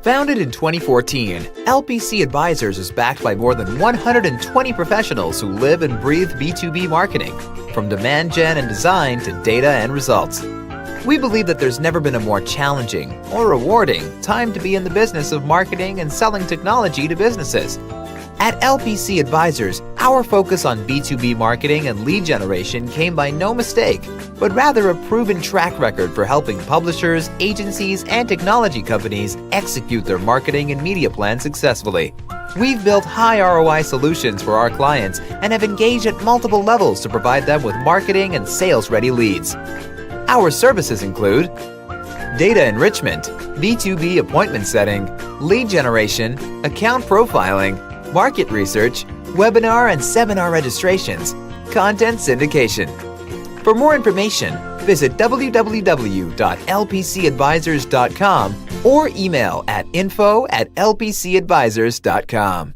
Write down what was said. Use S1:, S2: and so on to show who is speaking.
S1: Founded in 2014, LPC Advisors is backed by more than 120 professionals who live and breathe B2B marketing, from demand gen and design to data and results. We believe that there's never been a more challenging or rewarding time to be in the business of marketing and selling technology to businesses. At LPC Advisors, our focus on B2B marketing and lead generation came by no mistake, but rather a proven track record for helping publishers, agencies, and technology companies execute their marketing and media plans successfully. We've built high ROI solutions for our clients and have engaged at multiple levels to provide them with marketing and sales-ready leads. Our services include data enrichment, B2B appointment setting, lead generation, account profiling, market research, webinar and seminar registrations, content syndication. For more information, visit www.lpcadvisors.com or email at info@lpcadvisors.com.